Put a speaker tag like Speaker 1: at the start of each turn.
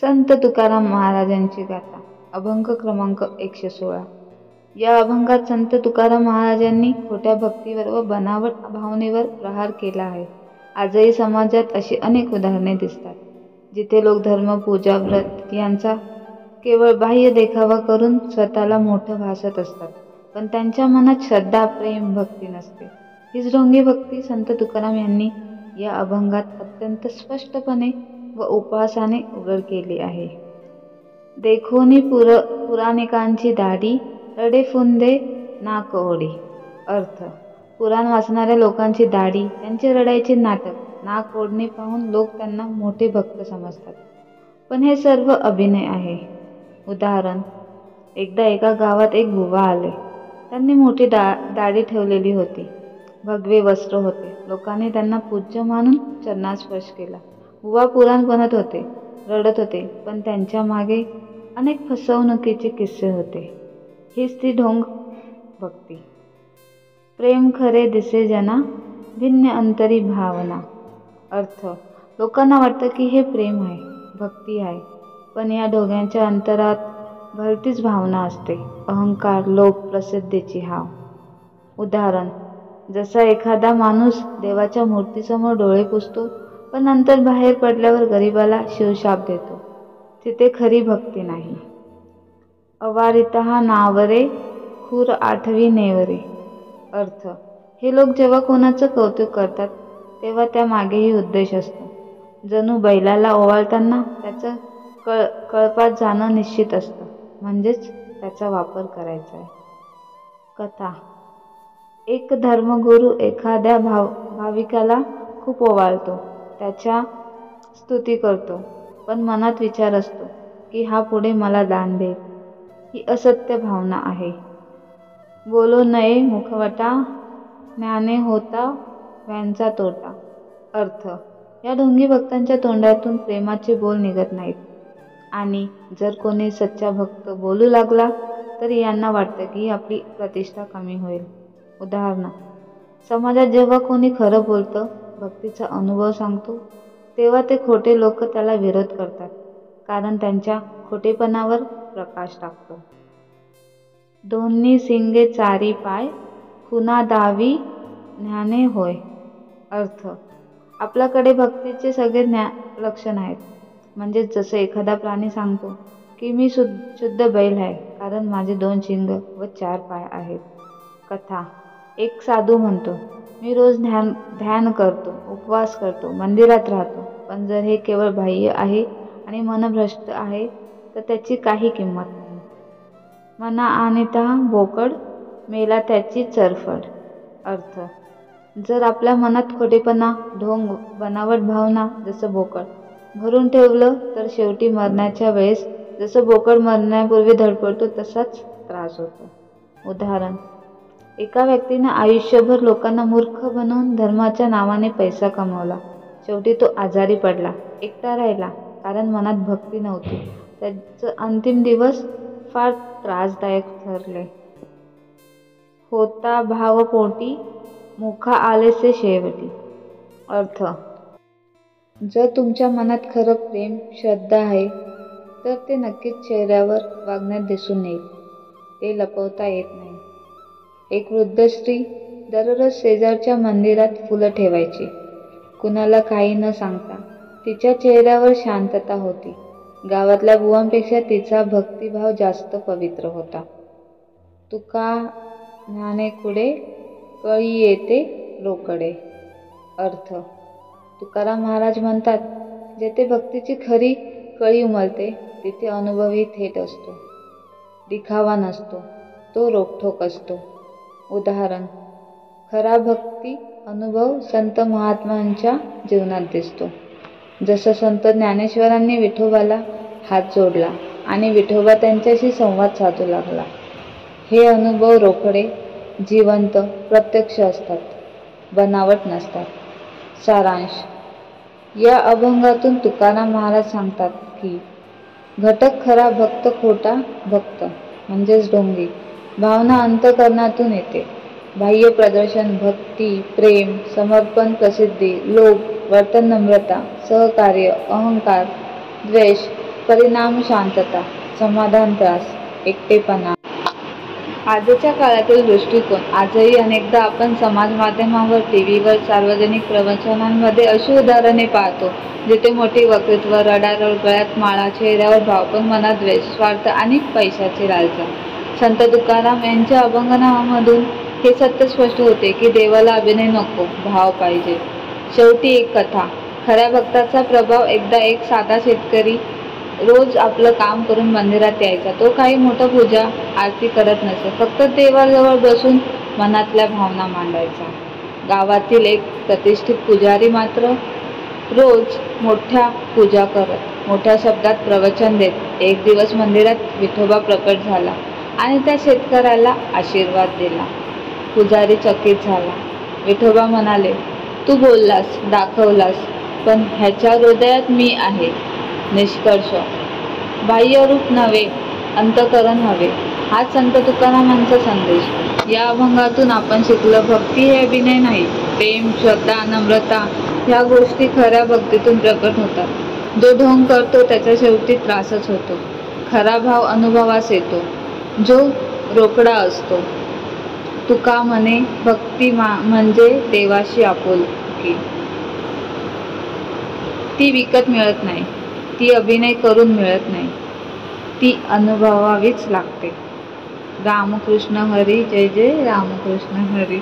Speaker 1: संत तुकाराम महाराजांची गाथा अभंग क्रमांक 116। या अभंगात संत तुकाराम महाराजांनी खोट्या भक्तीवर व बनावट भावनेवर प्रहार केला आहे। आजही समाजात अशी अनेक उदाहरणे दिसतात, जिथे लोक धर्म, पूजा, व्रत यांचा केवळ बाह्य देखावा करून स्वतःला मोठं भासत असतात, पण त्यांच्या मनात श्रद्धा, प्रेम, भक्ती नसते। हीच ढोंगी भक्ती संत तुकाराम यांनी या अभंगात अत्यंत स्पष्टपणे व उपहासाने उघड केली आहे। देखोनी पुराणिकांची दाढी, रडे फुंदे नाक ओढी। अर्थ: पुराण वाचणाऱ्या लोकांची दाढी, त्यांचे रडायचे नाटक, नाक ओढणे पाहून लोक त्यांना मोठे भक्त समजतात, पण हे सर्व अभिनय आहे। उदाहरण: एकदा एका गावात एक बुवा आले। त्यांनी मोठी दाढी ठेवलेली होती, भगवे वस्त्र होते। लोकांनी त्यांना पूज्य मानून चरणात स्पर्श केला। बुवा पुराण बनत होते, रडत होते, पण त्यांच्या मागे अनेक फसवणुकीचे किस्से होते। हीच ती ढोंग भक्ती। प्रेम खरे दिसे जना, भिन्न अंतरी भावना। अर्थ: लोकांना वाटतं की हे प्रेम आहे, भक्ती आहे, पण या ढोंग्यांच्या अंतरात भलतीच भावना असते, अहंकार, लोभ, प्रसिद्धीची हाव। उदाहरण: जसा एखादा माणूस देवाच्या मूर्तीसमोर डोळे पुसतो, पण नंतर बाहेर पडल्यावर गरिबाला शिवशाप देतो, तिथे खरी भक्ती नाही। अवारितहा नावरे, खूर आठवी नेवरे। अर्थ: हे लोक जेव्हा कोणाचं कौतुक करतात, तेव्हा त्या मागेही उद्देश असतो। जणू बैलाला ओवाळताना त्याचं कळपात जाणं निश्चित असतं, म्हणजेच त्याचा वापर करायचा आहे। कथा: एक धर्मगुरू एखाद्या भाविकाला खूप ओवाळतो, त्याच्या स्तुती करतो, पण मनात विचार असतो की हा पुढे मला दान देईल। ही असत्य भावना आहे। बोलो नये मुखवटा, ज्ञाने होता व्यांचा तोटा। अर्थ: या ढोंगी भक्तांच्या तोंडातून प्रेमाचे बोल निघत नाहीत, आणि जर कोणी सच्चा भक्त बोलू लागला तर यांना वाटतं की आपली प्रतिष्ठा कमी होईल। उदाहरण: समाजात जेव्हा कोणी खरं बोलतं, भक्तीचा अनुभव सांगतो, तेव्हा ते खोटे लोक त्याला विरोध करतात, कारण त्यांच्या खोटेपणावर प्रकाश टाकतो। दोन्ही सिंगे चारी पाय, खुना दावी ज्ञाने होय। अर्थ: आपल्याकडे भक्तीचे सगळे लक्षण आहेत, म्हणजे जसं एखादा प्राणी सांगतो की मी शुद्ध बैल आहे, कारण माझे 2 शिंग व 4 पाय आहेत। कथा: एक साधू म्हणतो, मी रोज ध्यान करतो, उपवास करतो, मंदिरात राहतो, पण जर हे केवळ बाह्य आहे आणि मनभ्रष्ट आहे, तर त्याची काही किंमत नाही। मना आणिता बोकड, मेला त्याची चरफड। अर्थ: जर आपल्या मनात खोटेपणा, ढोंग, बनावट भावना जसं बोकड भरून ठेवलं, तर शेवटी मरण्याच्या वेळेस जसं बोकड मरण्यापूर्वी धडपडतो तसाच त्रास होतो। उदाहरण: एका व्यक्तीने आयुष्यभर लोकांना मूर्ख बनवून धर्माच्या नावाने पैसा कमवला, शेवटी तो आजारी पडला, एकटा राहिला, कारण मनात भक्ती नव्हती। त्याचे अंतिम दिवस फार त्रासदायक ठरले। होता भाव पोटी, मुखा आलेसे शेवटी। अर्थ: जर तुमच्या मनात खरं प्रेम, श्रद्धा आहे, तर ते नक्कीच चेहऱ्यावर, वागण्यात दिसून येईल, ते लपवता येत नाही। एक वृद्ध स्त्री दररोज शेजारच्या मंदिरात फुलं ठेवायची, कुणाला काही न सांगता। तिच्या चेहऱ्यावर शांतता होती, गावातल्या बुवांपेक्षा तिचा भक्तिभाव जास्त पवित्र होता। तुका ज्ञाने कुडे, कळी येते रोकडे। अर्थ: तुकाराम महाराज म्हणतात, जेथे भक्तीची खरी कळी उमलते, तिथे अनुभवही थेट असतो, दिखावा नसतो, तो रोखठोक असतो। उदाहरण: खरा भक्ती अनुभव संत महात्म्यांच्या जीवनात दिसतो, जसं संत ज्ञानेश्वरांनी विठोबाला हात जोडला आणि विठोबा त्यांच्याशी संवाद साधू लागला। हे अनुभव रोकडे, जिवंत, प्रत्यक्ष असतात, बनावट नसतात। सारांश: या अभंगातून तुकाराम महाराज सांगतात की घटक खरा भक्त, खोटा भक्त म्हणजेच ढोंगी भावना अंतःकरणातून येते। बाह्य प्रदर्शन भक्ती, प्रेम, समर्पण, प्रसिद्धी, लोभ, वर्तन नम्रता, सहकार्य, अहंकार, द्वेष परिणाम शांतता, समाधान, त्रास, एकटेपणा. आजच्या काळातील दृष्टिकोन. आजही अनेकदा आपण समाज माध्यमांवर, टीव्हीवर, सार्वजनिक प्रवचनांमध्ये अशी उदाहरणे पाहतो जिथे मोठी वक्तृत्व, रडारड, गळ्यात माळा, चेहऱ्यावर भाव पण मनात द्वेष, स्वार्थ आणि पैशाची लालसा. संत तुकाराम यांच्या अभंगांमधून हे सत्य स्पष्ट होते की देवाला अभिनय नको, भाव पाहिजे. शेवटी एक कथा. खऱ्या भक्ताचा प्रभाव. एकदा एक साधा शेतकरी रोज आपलं काम करून मंदिरात यायचा. तो काही मोठं पूजा आरती करत नसे, फक्त देवाजवळ बसून मनातल्या भावना मांडायचा. गावातील एक प्रतिष्ठित पुजारी मात्र रोज मोठ्या पूजा करत, मोठ्या शब्दात प्रवचन देत. एक दिवस मंदिरात विठोबा प्रकट झाला आणि त्या शेतकऱ्याला आशीर्वाद दिला. पुजारी चकित झाला. विठोबा म्हणाले, तू बोललास, दाखवलास, पण ह्याच्या हृदयात मी आहे. निष्कर्ष. बाह्यरूप नव्हे, अंतःकरण हवे. हाच संत तुकारामांचा संदेश. या अभंगातून आपण शिकलो, भक्ती हे अभिनय नाही. प्रेम, श्रद्धा, नम्रता ह्या गोष्टी खऱ्या भक्तीतून प्रकट होतात. जो ढोंग करतो त्याच्या शेवटी त्रासच होतो. खरा भाव अनुभवास येतो, जो रोकडा असतो. तुका म्हणे, भक्ती म्हणजे देवाशी आपुलकी. ती विकत मिळत नाही, ती अभिनय करून मिळत नाही, ती अनुभवावीच लागते. रामकृष्ण हरी. जय जय रामकृष्ण हरी.